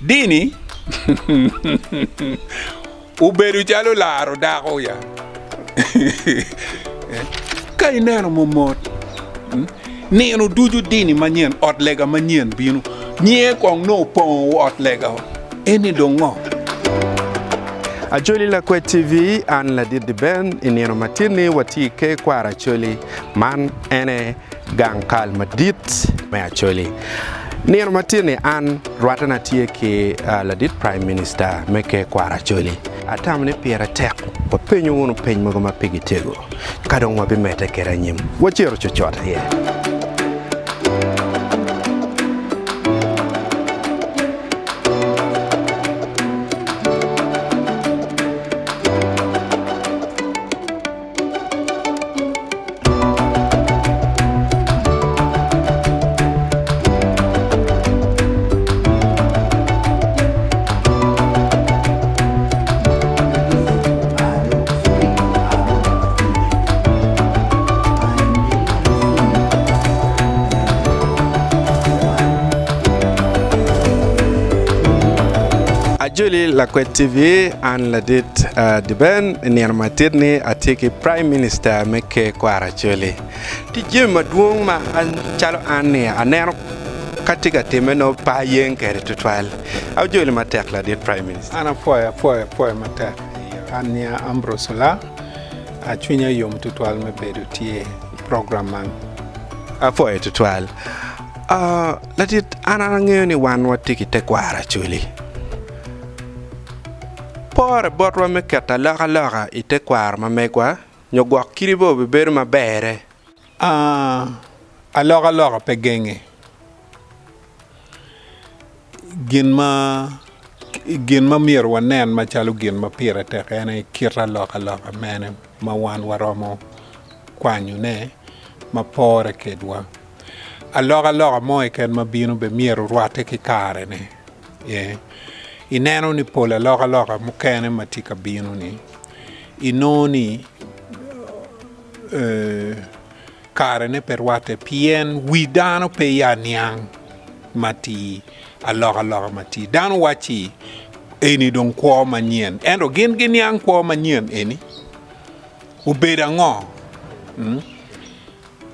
Dini uberu jalo laro dako ya kay neno momot neno duju dini manien ot lega manien binu nye kong no pon ot lega eni dongo Acholi Lakwed TV an la dir di ben ineno matini wati ke kwara Acholi man ene gankal madit me Acholi neno matini an rwatana tie ke la dit prime minister me ke kwara Acholi atamne pera tek ko penyo wono peny mago mapigi tego kadong wabi mete kera nyim wachero chochota ye Acholi Lakwed TV an la dit di ben nien matirni atiki prime minister meke kwara Acholi ti jema duong ma an chalo ane anero katika temeno pa yen kere tutwal Acholi matek la dit prime minister ana poya matek ania ambrosula achunya yom tutwal me bedo tie program man afoy tutwal la dit ana ngeni wan watiki te kwara Acholi por botwa me kata laga ite kwar ma megwa nyogwa kiribo beber ma bere aloga pegenge gin ma mier wanen ma chalo gin ma pira te ene kira loga mene ma wan waromo kwanyu ne ma pore kedwa aloga mo ken ma bino be mier rwate ki kare ne ineno ni pola loga mukene matika bino ni inoni kare ne perwate pien widano pe ya niang mati aloga mati dano wachi eni don kwa manien endo gin niang kwa manien eni ubeda ngo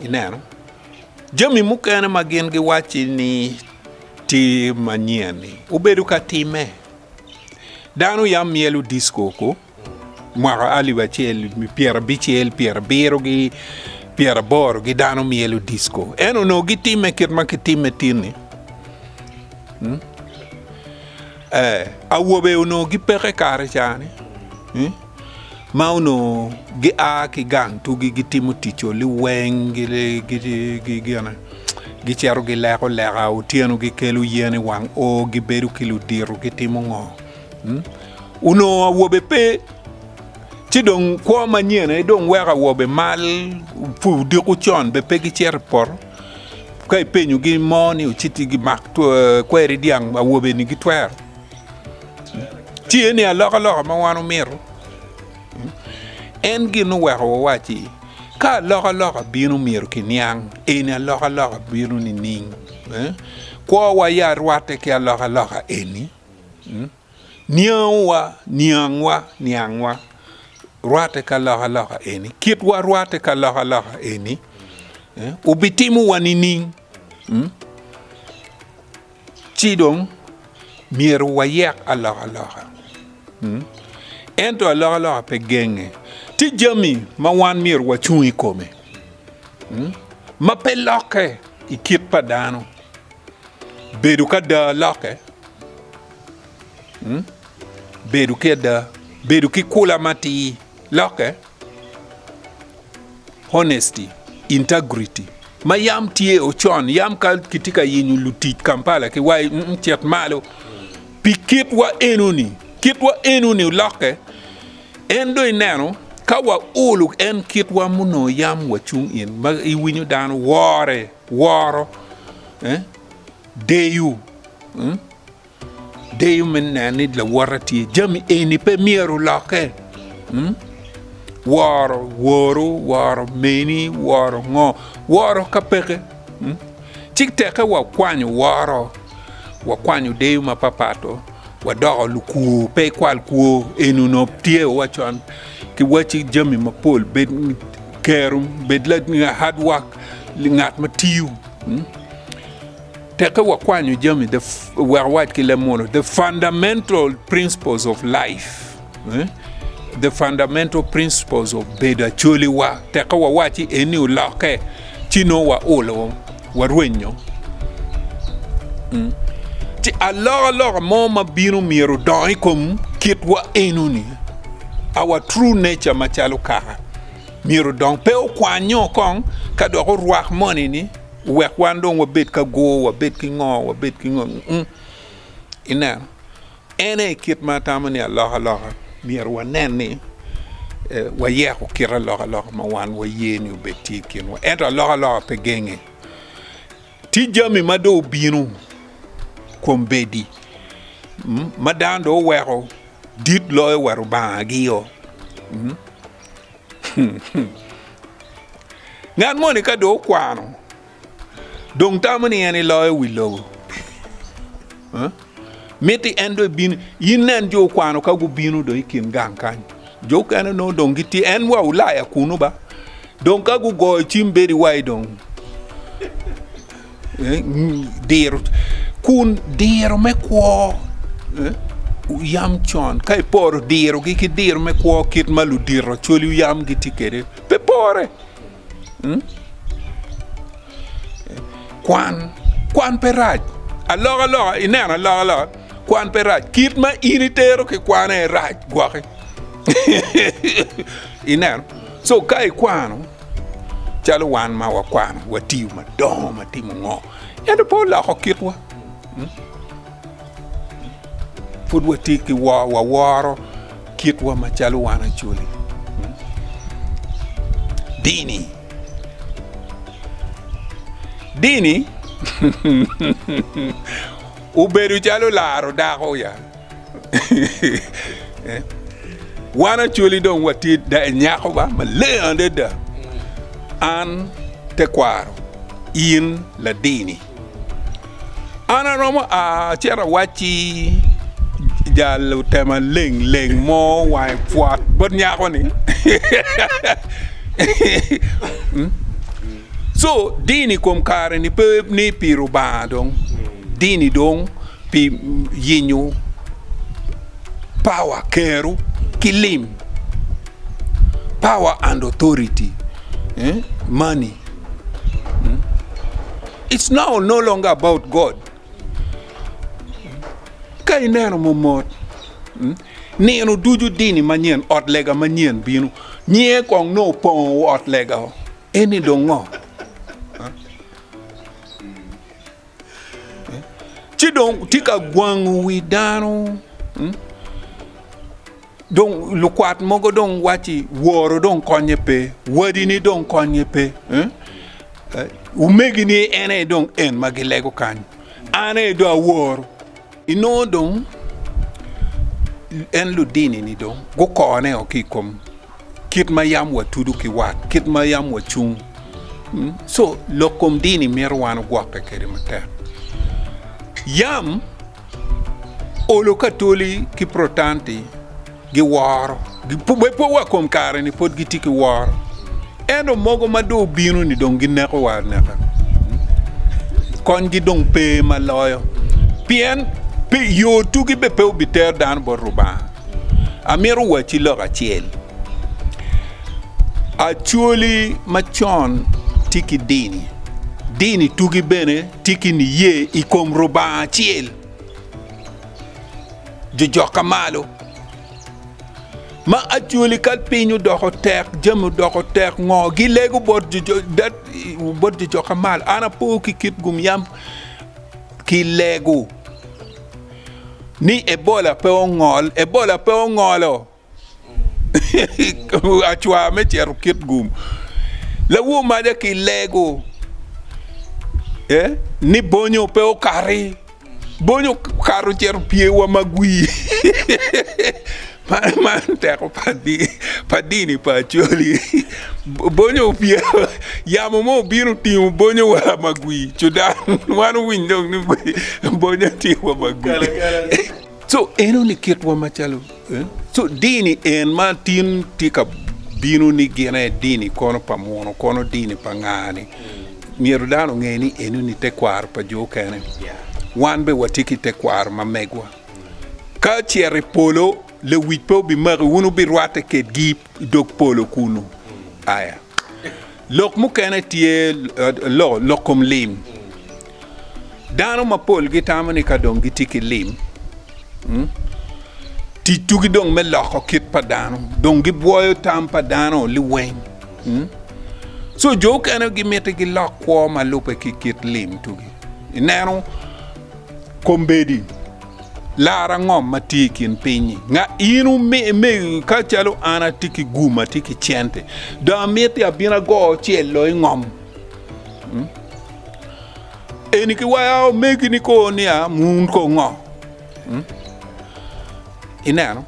ineno jami mukene magin gi wachi ni ti manieni ubedu ka time dano yam mielu disco ko mara ali bachel mi pier bichel pier bero gi pier bor gi dano mielu disco eno no gi time kit ma kitime tini awobe uno gi pere kare chani ma uno gi a ki gang tu gi timo ticho li wengi le gi ana gi chero gi lego lega o tienu gi kelu yene wang o gi beru kilu diru gi timo ngo uno wobe pe ti don kwa manyene don wera wobe mal fu diku chon be pe gi cher por kai penyu gi moni o chiti gi mak to kweri diang wobe ni gi twer ti ene aloga ma wanu miru en gi no wera wachi ka loga binu miru kinyang eni loga binu ni ning kwa wa ya rwate ke loga eni niangwa rwate ka loga eni kitwa rwate ka loga eni ubitimu wa ni ning chidong miru wa yak loga ento loga pe genge ti jami ma wan mir wa chui kome ma pe loke ikit padano bedu ka da loke bedu ki kula mati loke honesty integrity ma yam tie ochon yam ka kitika yinyu lutit Kampala ki wai chet malo pikit wa enuni loke endo ineno kawa ulu en kitwa muno yam wachung in ma iwinyu dan woro deyu men nani la warati jami eni pe mieru lake woro meni ngo kapeke tik teke wa kwanyu woro wa kwanyu deyo ma papato wa dogo luku pe kwal ku enu no tie wa chon ki wachi jami ma pol bed kerum bed la hard work ngat ma tiu te ka wa kwanyu jami the what ki le mono the fundamental principles of life the fundamental principles of beda choli wa te ka wa wachi eni ulake chino wa olo wa ruenyo ti alora mo ma binu miro doi kom kit wa enuni our true nature machalo kaka miro don pe o kwanyo kong ka do ruak money ni we kwando wa bet ka go wa bet ki ngo ina ene kit ma tamani alora miro wa neni wa ye ko kira lora ma wan wa yeni beti kin wa enta lora pe genge ti jami ma do binu kom bedi madando wero dit loy wero baagio ngan moni ka do kwano dong tamani ani loy wilo meti endo bin yinan jo kwano ka gu binu do ikin gankan jo kana no dong giti en wa ulaya kunu ba dong ka gu go chimbedi wai dong dir kun diro me kwo yam chon kai por diro ki diro me kwo kit malu diro choli yam giti kere pe pore kwan peraj alora inena alora kwan peraj kit ma initero ke kwan e raj gwache inena so kai kwano chalo wan ma wa kwano wa tiu ma do ma timu ngo endo po la ko kitwa fudwa tiki wa waro kitwa machalo wana chuli dini uberu chalo laro dako ya wana chuli don wati da nyako ba ma le ande da an te kwaro in la dini ana romo a chera wachi jalo tema leng mo wai fuat bot nyako ni so dini kom kare ni pe ni piru ba dong dini dong pi yinyu power keru kilim power and authority money it's now no longer about God kai neno momot neno duju dini manien ot lega manien binu nye kong no pon ot lega eni dongo chidong tika gwangu widano dong lukwat mogo dong wachi woro dong konye pe wadini dong konye pe umegini ene dong en magilego kan ane do woro ino dong en ludini ni dong go kone okikom kit mayam wa tudu ki wat kit mayam wa chung so lokom dini merwan gwakte kere mata yam olo katoli ki protanti gi waro gi po wa kom kare ni pod giti ki waro endo mogo mado binu ni dong gineko war neka kon gi dong pe maloyo pien pe yo tugi be pe obiter dan boruba amiru wachi loga chiel Acholi machon tiki dini tugi bene tiki ni ye ikom roba chiel jojoka malo ma Acholi kal pinyu doko tek jamu doko tek ngo gilegu bot jojoka malo ana po ki kit gum yam ki legu ni ebola pe ongolo achwa me cheru kit gum la wo ma de ki lego ni bonyo pe o kari bonyo karu cheru pie wa magui man te ko padini pa Acholi bonyo pia yamo mo biro timu bonyo wa magui chudan wanu window ni bonyo timu magui so eno ni kitwa machalo so dini en ma tin tika binu ni gena dini kono pamono kono dini pangani miero dano ngeni eno ni tekwar pa jo kene wan be watiki tekwar ma megwa ka chiere polo le wipo bi mari wunu bi rwate ke gi dog polo kunu aya lok mu kene tie lokom lim dano ma pol gi tamani ka dong gitiki lim ti tugi dong me loko kit pa dano dong gi boyo tam pa dano li wen so jo kene gi mete gi lokwo ma lupe ki kit lim tugi neno kombedi lara ngom matikin pinyi nga inu me ka chalo ana tiki guma tiki chente da meti abina go chelo ngom eni ki waya meki ni ko nia mun ko ngo inano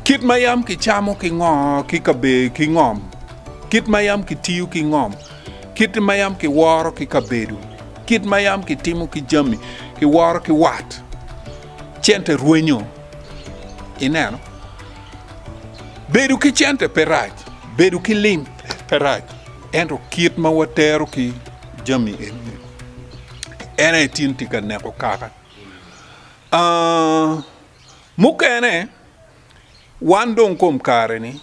kit mayam ki chamo ki ngo ki kabe ki ngom kit mayam ki tiu ki ngom kit mayam ki woro ki kabedu kit mayam ki timu ki jami ki woro ki wat chente ruenyo inano bedu ki chente peraj bedu ki lim peraj ento kit ma watero ki jami ene tinti ka neko kaka mukene wandong kom kare ni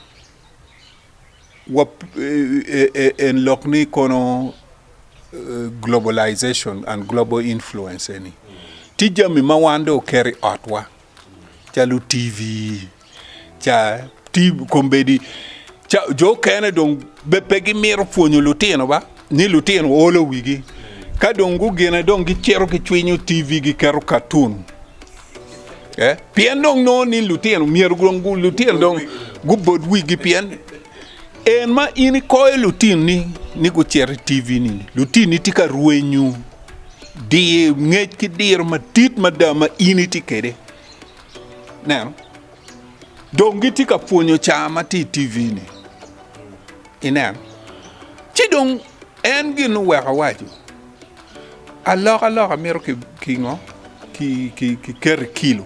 en lokni kono globalization and global influence any ti jami ma wando carry atwa chalu TV cha TV kombedi cha jo kene dong be pegi miro fonyo lutino ba ni lutino olo wigi ka dongu gena dong gi chero ki chwinyo TV gi kero cartoon pien dong no ni lutino miro gongu lutino dong gu bod wigi pien en ma ini koy lutin ni go cher TV ni lutin ni tika ruenyu di ngej ki dir ma tit madama initi kede neno dongi tika fonyo chama ti TV ni inen ci dong en ginu weka waju alors mero ki ngo ki ker kilo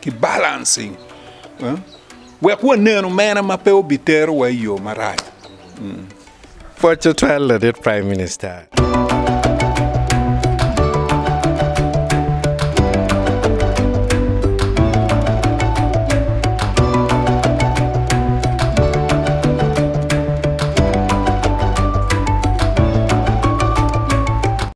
ki balancing wekwa neno mena mapeo bitero wa yo marai for to tell the Prime Minister